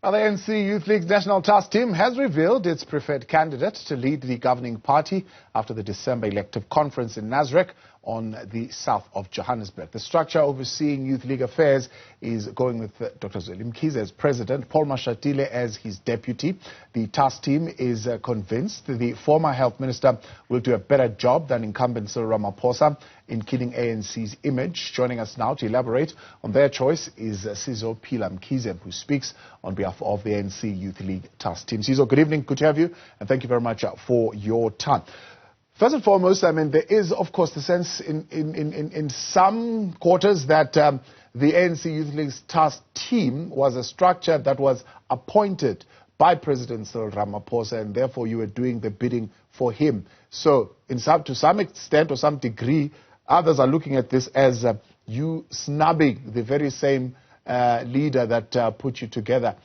The ANC Youth League's National Task Team has revealed its preferred candidate to lead the governing party after the December elective conference in Nasrec on the south of Johannesburg. The structure overseeing Youth League affairs is going with Dr. Zweli Mkhize as president, Paul Mahsatile as his deputy. The task team is convinced the former health minister will do a better job than incumbent Cyril Ramaphosa in killing ANC's image. Joining us now to elaborate on their choice is Sizophila Mkhize, who speaks on behalf of the ANC Youth League task team. Sizo, good evening, good to have you, and thank you very much for your time. First and foremost, I mean, there is, of course, the sense in some quarters that the ANC Youth League's task team was a structure that was appointed by President Cyril Ramaphosa, and therefore you were doing the bidding for him. So, to some extent or some degree, others are looking at this as you snubbing the very same leader that put you together.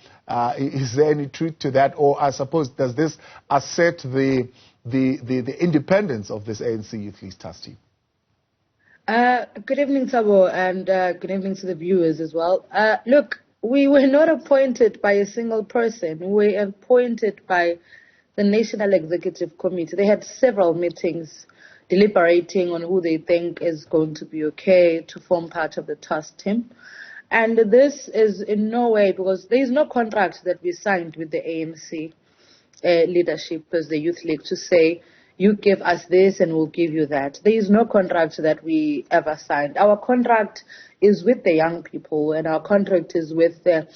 Is there any truth to that, or I suppose does this assert the independence of this ANC Youth League task team? Good evening, Thabo, and good evening to the viewers as well. Look, we were not appointed by a single person. We were appointed by the National Executive Committee. They had several meetings deliberating on who they think is going to be okay to form part of the task team. And this is in no way, because there is no contract that we signed with the ANC leadership as the Youth League to say, you give us this and we'll give you that. There is no contract that we ever signed. Our contract is with the young people, and our contract is with the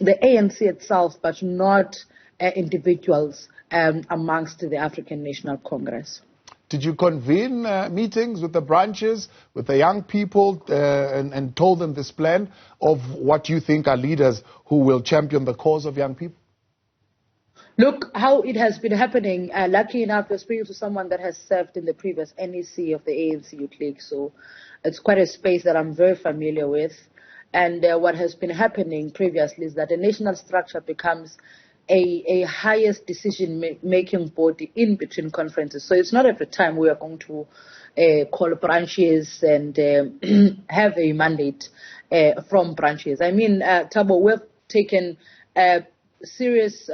ANC itself, but not individuals amongst the African National Congress. Did you convene meetings with the branches, with the young people, and told them this plan of what you think are leaders who will champion the cause of young people? Look how it has been happening. Lucky enough, we're speaking to someone that has served in the previous NEC of the ANC Youth League, so it's quite a space that I'm very familiar with. And what has been happening previously is that the national structure becomes a highest decision-making body in between conferences. So it's not every time we are going to call branches and have a mandate from branches. I mean, Thabo, we've taken serious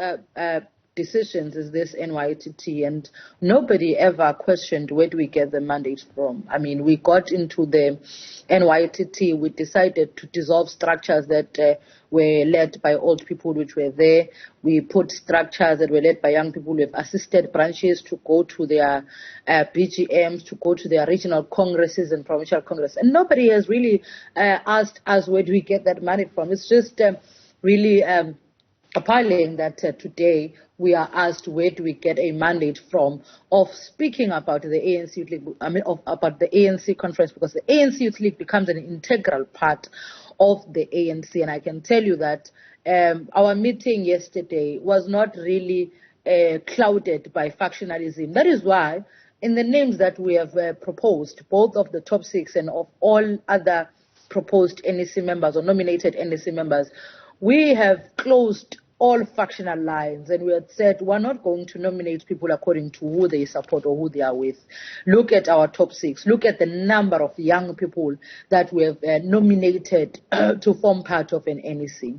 decisions as this NYTT, and nobody ever questioned where do we get the mandate from. I mean, we got into the NYTT, we decided to dissolve structures that were led by old people which were there. We put structures that were led by young people. We've assisted branches to go to their BGMs, to go to their regional congresses and provincial congresses. And nobody has really asked us where do we get that money from. It's just really appalling that today we are asked where do we get a mandate from of speaking about the ANC Youth League, about the ANC conference, because the ANC Youth League becomes an integral part of the ANC. And I can tell you that our meeting yesterday was not really clouded by factionalism. That is why in the names that we have proposed, both of the top six and of all other proposed NEC members or nominated NEC members, we have closed all factional lines, and we had said we're not going to nominate people according to who they support or who they are with. Look at our top six. Look at the number of young people that we have nominated to form part of an NEC.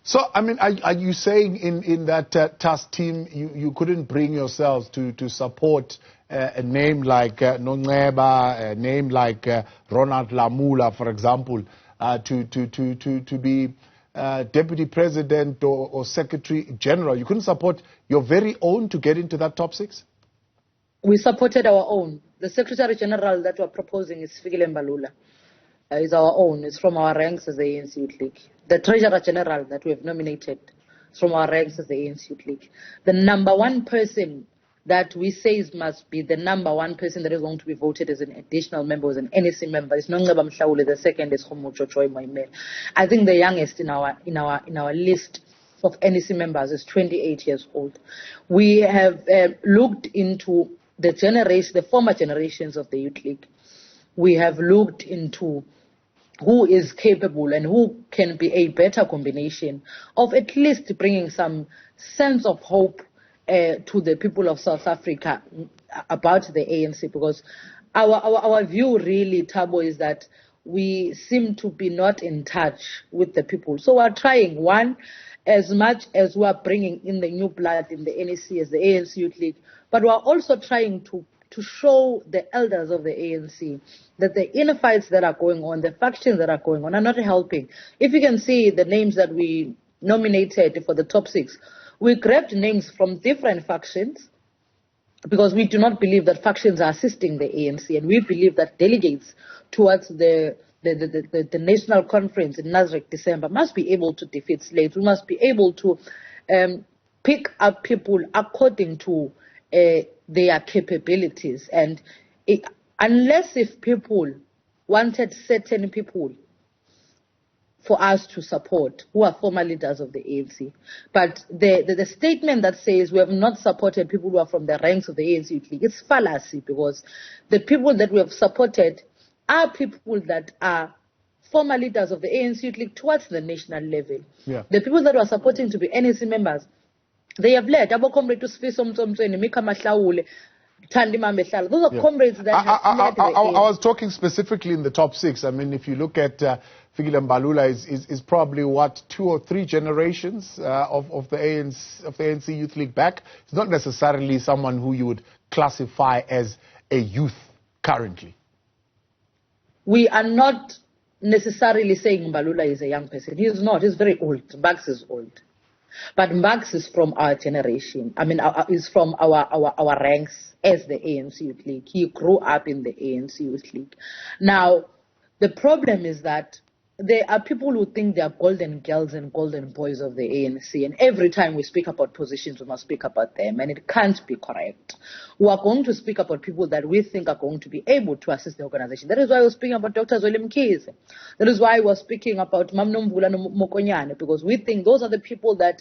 So, I mean, are you saying in that task team you couldn't bring yourselves to support a name like Noneba, a name like Ronald Lamula, for example, to be Deputy President or Secretary General? You couldn't support your very own to get into that top six? We supported our own. The Secretary General that we're proposing is Sizophila Mkhize. Is our own. It's from our ranks as the ANC Youth League. The Treasurer General that we have nominated is from our ranks as the ANC Youth League. The number one person that we say must be the number one person that is going to be voted as an additional member, as an NEC member, is Nongceba Mhlawule. The second is Homocho Joy Moimela. I think the youngest in our list of NEC members is 28 years old. We have looked into the former generations of the Youth League. We have looked into who is capable and who can be a better combination of at least bringing some sense of hope to the people of South Africa about the ANC, because our view really, Thabo, is that we seem to be not in touch with the people. So we're trying, one, as much as we are bringing in the new blood in the NEC as the ANC Youth League, but we are also trying to show the elders of the ANC that the inner fights that are going on, the factions that are going on, are not helping. If you can see the names that we nominated for the top 6, we grabbed names from different factions because we do not believe that factions are assisting the ANC, and we believe that delegates towards the national conference in Nasrec December must be able to defeat slaves. We must be able to pick up people according to their capabilities. And unless if people wanted certain people for us to support, who are former leaders of the ANC, but the statement that says we have not supported people who are from the ranks of the ANC Youth League, it's fallacy, because the people that we have supported are people that are former leaders of the ANC Youth League towards the national level. Yeah. The people that we are supporting to be NEC members, they have led. Those are comrades that have led the ANC. I was talking specifically in the top 6. I mean, if you look at Fikile Mbalula is probably, what, 2 or 3 generations of the ANC Youth League back. It's not necessarily someone who you would classify as a youth currently. We are not necessarily saying Mbalula is a young person. He is not. He's very old. Max is old. But Max is from our generation. I mean, is from our ranks as the ANC Youth League. He grew up in the ANC Youth League. Now, the problem is that there are people who think they are golden girls and golden boys of the ANC, and every time we speak about positions, we must speak about them, and it can't be correct. We are going to speak about people that we think are going to be able to assist the organization. That is why we're speaking about Dr. Zweli Mkhize. That is why we're speaking about Mamnomvula Mokonyane, because we think those are the people that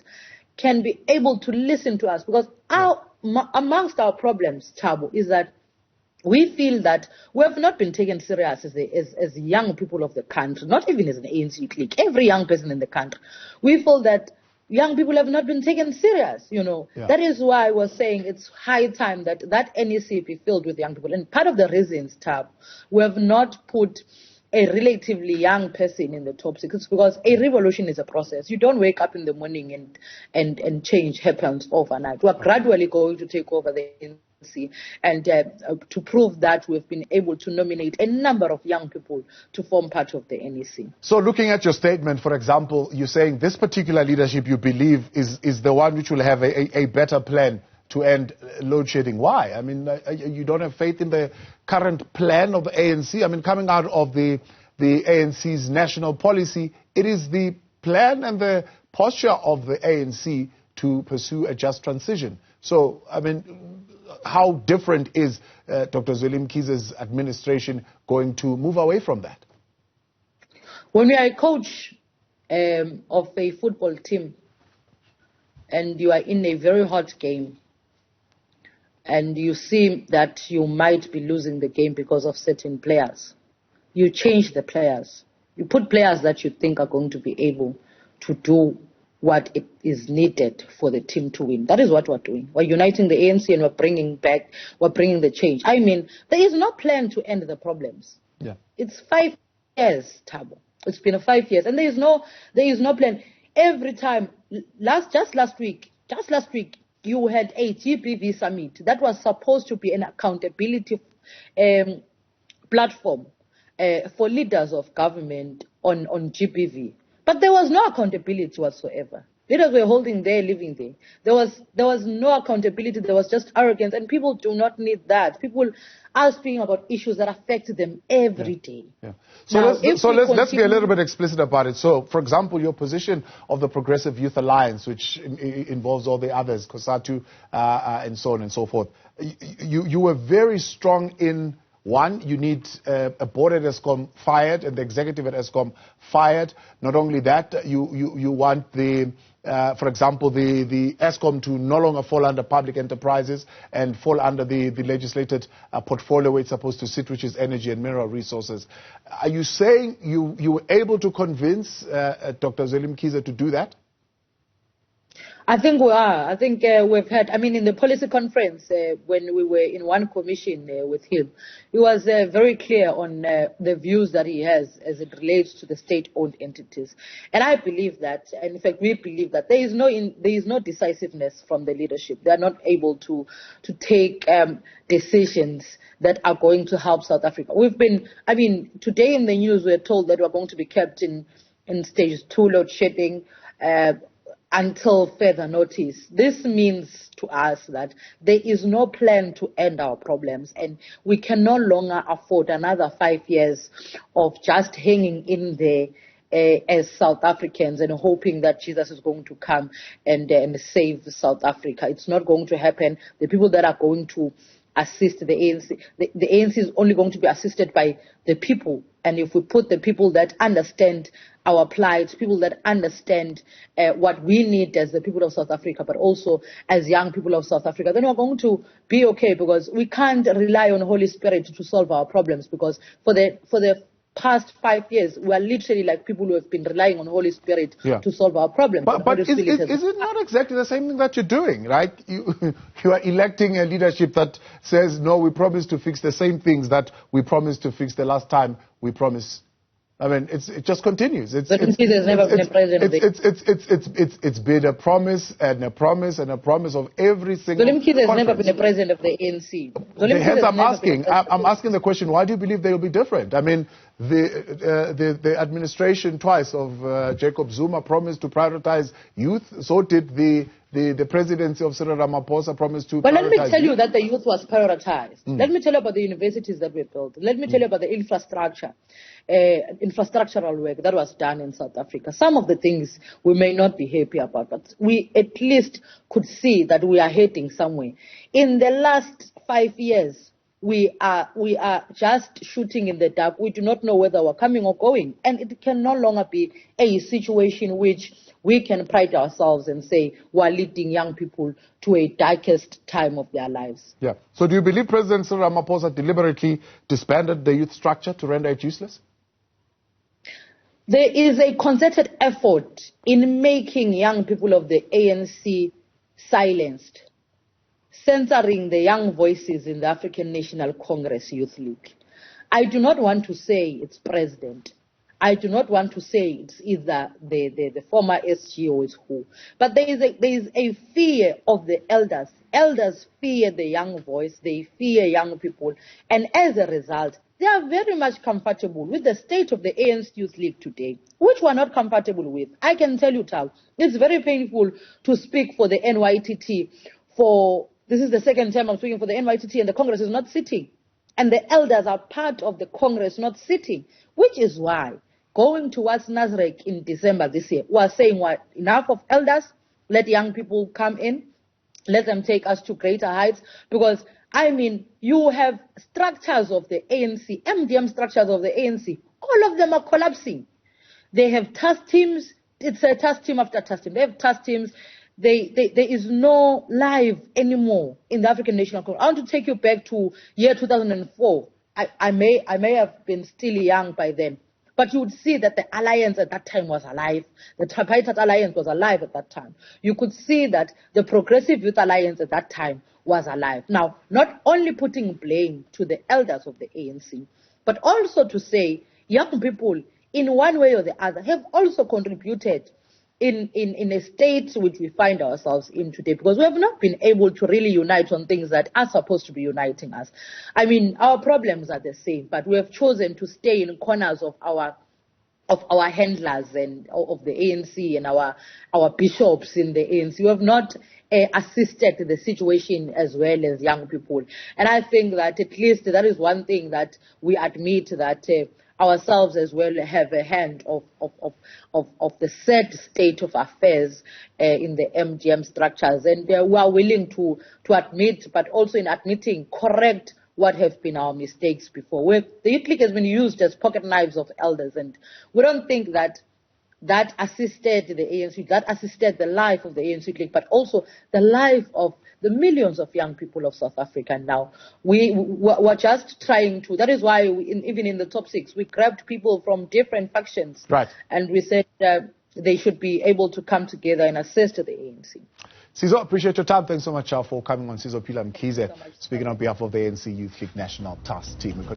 can be able to listen to us. Because amongst our problems, Thabo, is that we feel that we have not been taken serious as young people of the country, not even as an ANC Youth League, every young person in the country. We feel that young people have not been taken serious, you know. Yeah. That is why we're saying it's high time that NEC be filled with young people. And part of the reasons, Tab, we have not put a relatively young person in the top 6 because a revolution is a process. You don't wake up in the morning and change happens overnight. We are gradually going to take over the ANC. And to prove that we've been able to nominate a number of young people to form part of the NEC. So looking at your statement, for example, you're saying this particular leadership you believe is the one which will have a better plan to end load shedding. Why? I mean, you don't have faith in the current plan of the ANC? I mean, coming out of the ANC's national policy, it is the plan and the posture of the ANC to pursue a just transition. So, I mean, how different is Dr. Zweli Mkhize's administration going to move away from that? When you are a coach of a football team and you are in a very hot game and you see that you might be losing the game because of certain players, you change the players. You put players that you think are going to be able to do what it is needed for the team to win. That is what we're doing. We're uniting the ANC and we're bringing the change. I mean, there is no plan to end the problems. Yeah. It's 5 years, Thabo. It's been 5 years, and there is no plan. Every time, just last week, you had a GBV summit that was supposed to be an accountability platform for leaders of government on GBV. But there was no accountability whatsoever. Leaders were holding there, living there. There was no accountability. There was just arrogance, and people do not need that. People are speaking about issues that affect them every day. Yeah. So let's be a little bit explicit about it. So, for example, your position of the Progressive Youth Alliance, which involves all the others, COSATU, and so on and so forth. You were very strong in. One, you need a board at ESCOM fired and the executive at ESCOM fired. Not only that, you want for example, the ESCOM to no longer fall under public enterprises and fall under the legislated portfolio where it's supposed to sit, which is energy and mineral resources. Are you saying you were able to convince Dr. Zweli Mkhize to do that? I think we are. I think we've had, I mean, in the policy conference, when we were in one commission with him, he was very clear on the views that he has as it relates to the state-owned entities. And I believe that, and in fact, we believe that there is no decisiveness from the leadership. They are not able to take decisions that are going to help South Africa. Today in the news, we're told that we're going to be kept in stage 2 load shedding, until further notice. This means to us that there is no plan to end our problems, and we can no longer afford another 5 years of just hanging in there as South Africans and hoping that Jesus is going to come and save South Africa. It's not going to happen. The people that are going to assist the ANC, the ANC is only going to be assisted by the people. And if we put the people that understand our plight, people that understand what we need as the people of South Africa, but also as young people of South Africa, then we're going to be okay, because we can't rely on Holy Spirit to solve our problems, because for the past 5 years, we are literally like people who have been relying on Holy Spirit to solve our problems. But is it not exactly the same thing that you're doing, right? You are electing a leadership that says, no, we promise to fix the same things that we promised to fix the last time we promised. I mean, it just continues. It's been a promise and a promise and a promise of every single Zweli Mkhize has never been a president of the ANC. Hence, I'm asking the question, why do you believe they will be different? I mean, the administration twice of Jacob Zuma promised to prioritize youth. So did the presidency of Cyril Ramaphosa promise to prioritize. But let me tell you that the youth was prioritized. Let me tell you about the universities that we built. Let me tell you about the infrastructural work that was done in South Africa. Some of the things we may not be happy about, but we at least could see that we are heading somewhere. In the last 5 years, we are just shooting in the dark. We do not know whether we're coming or going. And it can no longer be a situation which we can pride ourselves and say we're leading young people to a darkest time of their lives. Yeah. So do you believe President Cyril Ramaphosa deliberately disbanded the youth structure to render it useless? There is a concerted effort in making young people of the ANC silenced, censoring the young voices in the African National Congress Youth League. I do not want to say it's president. I do not want to say it's either the former SG or it's who. But there is a fear of the elders. Elders fear the young voice. They fear young people. And as a result, they are very much comfortable with the state of the ANC Youth League today, which we are not comfortable with. I can tell you, Tal, it's very painful to speak for the NYTT. This is the second time I'm speaking for the NYTT, and the Congress is not sitting. And the elders are part of the Congress not sitting, which is why going towards Nasrec in December this year, we are saying, what, enough of elders, let young people come in, let them take us to greater heights, because I mean, you have structures of the ANC, MDM structures of the ANC, all of them are collapsing. They have task teams, it's a task team after task team. They have task teams. There is no life anymore in the African National Congress. I want to take you back to year 2004. I may have been still young by then, but you would see that the alliance at that time was alive. The Tripartite Alliance was alive at that time. You could see that the Progressive Youth Alliance at that time was alive. Now, not only putting blame to the elders of the ANC, but also to say young people, in one way or the other, have also contributed in a state which we find ourselves in today, because we have not been able to really unite on things that are supposed to be uniting us. I mean, our problems are the same, but we have chosen to stay in corners of our handlers and of the ANC and our bishops in the ANC. We have not assisted the situation as well as young people. And I think that at least that is one thing that we admit, that ourselves as well have a hand of the sad state of affairs in the MGM structures. And we are willing to admit, but also in admitting, correct what have been our mistakes before. The Youth League has been used as pocket knives of elders, and we don't think that assisted the ANC, that assisted the life of the ANC League, but also the life of the millions of young people of South Africa now. We're just trying to, that is why even in the top 6, we grabbed people from different factions. Right. And we said, they should be able to come together and assist the ANC. Sizo, appreciate your time. Thanks so much for coming on. Sizophila Mkhize, speaking on behalf of the ANC Youth League National Task Team.